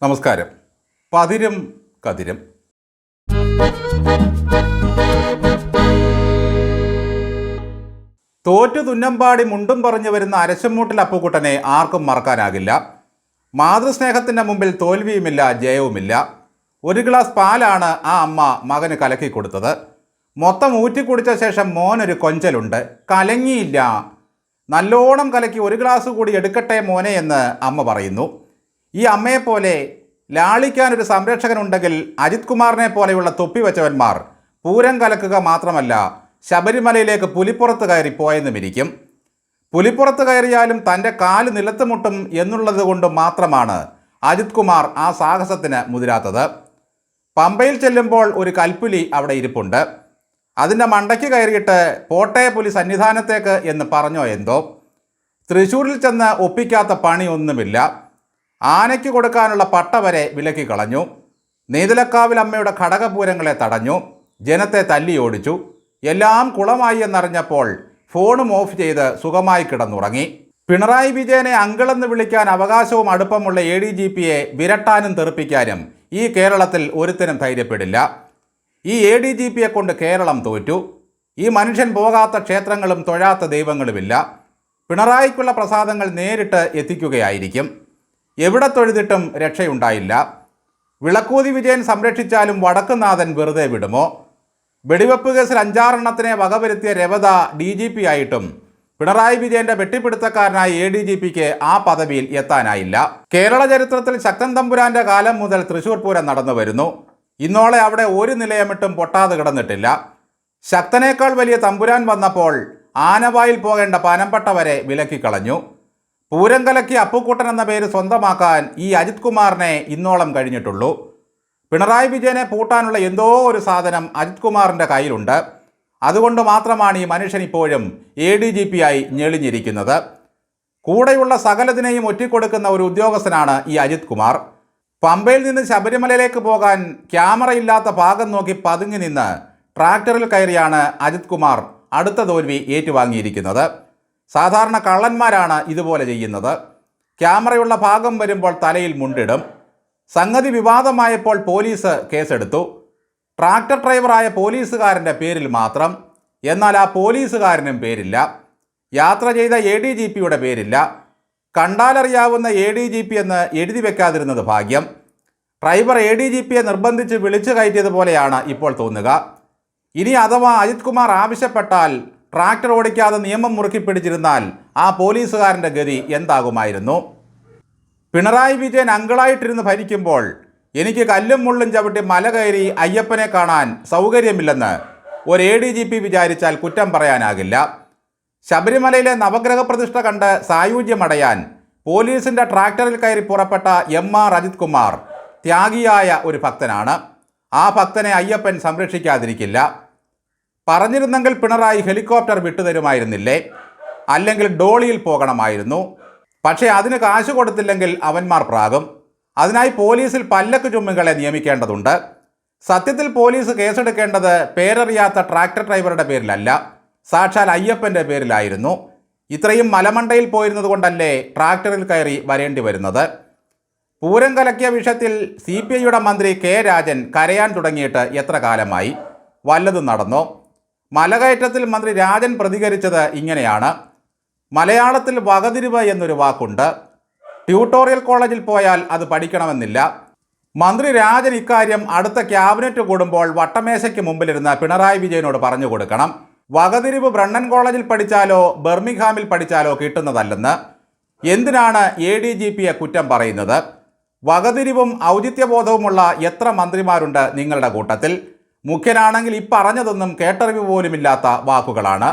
നമസ്കാരം. പതിരും കതിരും. തോറ്റു തുന്നമ്പാടി മുണ്ടും പറഞ്ഞു വരുന്ന അരശമ്മൂട്ടിൽ അപ്പുക്കുട്ടനെ ആർക്കും മറക്കാനാകില്ല. മാതൃസ്നേഹത്തിൻ്റെ മുമ്പിൽ തോൽവിയുമില്ല, ജയവുമില്ല. ഒരു ഗ്ലാസ് പാലാണ് ആ അമ്മ മകന് കലക്കി കൊടുത്തത്. മൊത്തം ഊറ്റിക്കുടിച്ച ശേഷം മോനൊരു കൊഞ്ചലുണ്ട്. കലങ്ങിയില്ല, നല്ലോണം കലക്കി ഒരു ഗ്ലാസ് കൂടി എടുക്കട്ടെ മോനെ എന്ന് അമ്മ പറയുന്നു. ഈ അമ്മയെപ്പോലെ ലാളിക്കാനൊരു സംരക്ഷകനുണ്ടെങ്കിൽ അജിത് കുമാറിനെ പോലെയുള്ള തൊപ്പി വെച്ചവന്മാർ പൂരം കലക്കുക മാത്രമല്ല, ശബരിമലയിലേക്ക് പുലിപ്പുറത്ത് കയറി പോയെന്നുമിരിക്കും. പുലിപ്പുറത്ത് കയറിയാലും തൻ്റെ കാല് നിലത്ത് മുട്ടും എന്നുള്ളത് കൊണ്ട് മാത്രമാണ് അജിത് കുമാർ ആ സാഹസത്തിന് മുതിരാത്തത്. പമ്പയിൽ ചെല്ലുമ്പോൾ ഒരു കൽപ്പുലി അവിടെ ഇരിപ്പുണ്ട്. അതിൻ്റെ മണ്ടയ്ക്ക് കയറിയിട്ട് പോട്ടെ പുലി സന്നിധാനത്തേക്ക് എന്ന് പറഞ്ഞോ എന്തോ. തൃശ്ശൂരിൽ ചെന്ന് ഒപ്പിക്കാത്ത പണിയൊന്നുമില്ല. ആനയ്ക്ക് കൊടുക്കാനുള്ള പട്ട വരെ വിലക്കി കളഞ്ഞു. നീതലക്കാവിൽ അമ്മയുടെ ഘടകപൂരങ്ങളെ തടഞ്ഞു. ജനത്തെ തല്ലി ഓടിച്ചു. എല്ലാം കുളമായി എന്നറിഞ്ഞപ്പോൾ ഫോണും ഓഫ് ചെയ്ത് സുഖമായി കിടന്നുറങ്ങി. പിണറായി വിജയനെ അങ്കിളെന്ന് വിളിക്കാൻ അവകാശവും അടുപ്പമുള്ള ADGPയെ വിരട്ടാനും തെറിപ്പിക്കാനും ഈ കേരളത്തിൽ ഒരുത്തനും ധൈര്യപ്പെടില്ല. ഈ ADGPയെ കൊണ്ട് കേരളം തോറ്റു. ഈ മനുഷ്യൻ പോകാത്ത ക്ഷേത്രങ്ങളും തൊഴാത്ത ദൈവങ്ങളുമില്ല. പിണറായിക്കുള്ള പ്രസാദങ്ങൾ നേരിട്ട് എത്തിക്കുകയായിരിക്കും. എവിടെ തൊഴുതിട്ടും രക്ഷയുണ്ടായില്ല. വിളക്കൂതി വിജയൻ സംരക്ഷിച്ചാലും വടക്കുന്നാഥൻ വെറുതെ വിടുമോ? വെടിവെപ്പ് കേസിൽ 5-6 വകവരുത്തിയ രവത DGP ആയിട്ടും പിണറായി വിജയന്റെ വെട്ടിപ്പിടുത്തക്കാരനായ ADGPക്ക് ആ പദവിയിൽ എത്താനായില്ല. കേരള ചരിത്രത്തിൽ ശക്തൻ തമ്പുരാന്റെ കാലം മുതൽ തൃശ്ശൂർ പൂരം നടന്നു വരുന്നു. ഇന്നോളെ അവിടെ ഒരു നിലയമിട്ടും പൊട്ടാതെ കിടന്നിട്ടില്ല. ശക്തനേക്കാൾ വലിയ തമ്പുരാൻ വന്നപ്പോൾ ആനവായിൽ പോകേണ്ട പനമ്പട്ട വരെ വിലക്കിക്കളഞ്ഞു. പൂരം കലക്കി അപ്പുക്കുട്ടൻ എന്ന പേര് സ്വന്തമാക്കാൻ ഈ അജിത് കുമാറിനെ ഇന്നോളം കഴിഞ്ഞിട്ടുള്ളൂ. പിണറായി വിജയനെ പൂട്ടാനുള്ള എന്തോ ഒരു സാധനം അജിത് കുമാറിൻ്റെ കയ്യിലുണ്ട്. അതുകൊണ്ട് മാത്രമാണ് ഈ മനുഷ്യൻ ഇപ്പോഴും ADGP ആയി ഞെളിഞ്ഞിരിക്കുന്നത്. കൂടെയുള്ള സകലതിനെയും ഒറ്റിക്കൊടുക്കുന്ന ഒരു ഉദ്യോഗസ്ഥനാണ് ഈ അജിത് കുമാർ. പമ്പയിൽ നിന്ന് ശബരിമലയിലേക്ക് പോകാൻ ക്യാമറയില്ലാത്ത ഭാഗം നോക്കി പതുങ്ങി നിന്ന് ട്രാക്ടറിൽ കയറിയാണ് അജിത് കുമാർ അടുത്ത തോൽവി ഏറ്റുവാങ്ങിയിരിക്കുന്നത്. സാധാരണ കള്ളന്മാരാണ് ഇതുപോലെ ചെയ്യുന്നത്. ക്യാമറയുള്ള ഭാഗം വരുമ്പോൾ തലയിൽ മുണ്ടിടും. സംഗതി വിവാദമായപ്പോൾ പോലീസ് കേസെടുത്തു. ട്രാക്ടർ ഡ്രൈവറായ പോലീസുകാരൻ്റെ പേരിൽ മാത്രം. എന്നാൽ ആ പോലീസുകാരനും പേരില്ല. യാത്ര ചെയ്ത ADGPയുടെ പേരില്ല. കണ്ടാലറിയാവുന്ന ADGP എന്ന് എഴുതി വെക്കാതിരുന്നത് ഭാഗ്യം. ഡ്രൈവർ ADGPയെ നിർബന്ധിച്ച് വിളിച്ചു കയറ്റിയതുപോലെയാണ് ഇപ്പോൾ തോന്നുക. ഇനി അഥവാ അജിത് കുമാർ ആവശ്യപ്പെട്ടാൽ ട്രാക്ടർ ഓടിക്കാതെ നിയമം മുറുക്കി പിടിച്ചിരുന്നാൽ ആ പോലീസുകാരൻ്റെ ഗതി എന്താകുമായിരുന്നു? പിണറായി വിജയൻ അങ്കിളായിട്ടിരുന്ന് ഭരിക്കുമ്പോൾ എനിക്ക് കല്ലും മുള്ളും ചവിട്ടി മല കയറി അയ്യപ്പനെ കാണാൻ സൗകര്യമില്ലെന്ന് ഒരു ADGP വിചാരിച്ചാൽ കുറ്റം പറയാനാകില്ല. ശബരിമലയിലെ നവഗ്രഹ പ്രതിഷ്ഠ കണ്ട് സായുജ്യമടയാൻ പോലീസിൻ്റെ ട്രാക്ടറിൽ കയറി പുറപ്പെട്ട MR അജിത് കുമാർ ത്യാഗിയായ ഒരു ഭക്തനാണ്. ആ ഭക്തനെ അയ്യപ്പൻ സംരക്ഷിക്കാതിരിക്കില്ല. പറഞ്ഞിരുന്നെങ്കിൽ പിണറായി ഹെലികോപ്റ്റർ വിട്ടുതരുമായിരുന്നില്ലേ? അല്ലെങ്കിൽ ഡോളിയിൽ പോകണമായിരുന്നു. പക്ഷേ അതിന് കാശ് കൊടുത്തില്ലെങ്കിൽ അവന്മാർ പ്രാകും. അതിനായി പോലീസിൽ പല്ലക്ക് ചുമ്മികളെ നിയമിക്കേണ്ടതുണ്ട്. സത്യത്തിൽ പോലീസ് കേസെടുക്കേണ്ടത് പേരറിയാത്ത ട്രാക്ടർ ഡ്രൈവറുടെ പേരിലല്ല, സാക്ഷാൽ അയ്യപ്പൻ്റെ പേരിലായിരുന്നു. ഇത്രയും മലമണ്ടയിൽ പോയിരുന്നത് കൊണ്ടല്ലേ ട്രാക്ടറിൽ കയറി വരേണ്ടി വരുന്നത്? പൂരം കലക്കിയ വിഷയത്തിൽ CPIയുടെ മന്ത്രി K രാജൻ കരയാൻ തുടങ്ങിയിട്ട് എത്ര കാലമായി? വല്ലതും നടന്നോ? മലകയറ്റത്തിൽ മന്ത്രി രാജൻ പ്രതികരിച്ചത് ഇങ്ങനെയാണ്: മലയാളത്തിൽ വകതിരിവ് എന്നൊരു വാക്കുണ്ട്. ട്യൂട്ടോറിയൽ കോളേജിൽ പോയാൽ അത് പഠിക്കണമെന്നില്ല. മന്ത്രി രാജൻ ഇക്കാര്യം അടുത്ത ക്യാബിനറ്റ് കൂടുമ്പോൾ വട്ടമേശയ്ക്ക് മുമ്പിലിരുന്ന് പിണറായി വിജയനോട് പറഞ്ഞു കൊടുക്കണം. വകതിരിവ് ബ്രണ്ണൻ കോളേജിൽ പഠിച്ചാലോ ബർമിംഗ്ഹാമിൽ പഠിച്ചാലോ കിട്ടുന്നതല്ലെന്ന്. എന്തിനാണ് ADGPയെ കുറ്റം പറയുന്നത്? വകതിരിവും ഔചിത്യബോധവുമുള്ള എത്ര മന്ത്രിമാരുണ്ട് നിങ്ങളുടെ കൂട്ടത്തിൽ? മുഖ്യനാണെങ്കിൽ ഈ പറഞ്ഞതൊന്നും കേട്ടറിവ് പോലുമില്ലാത്ത വാക്കുകളാണ്.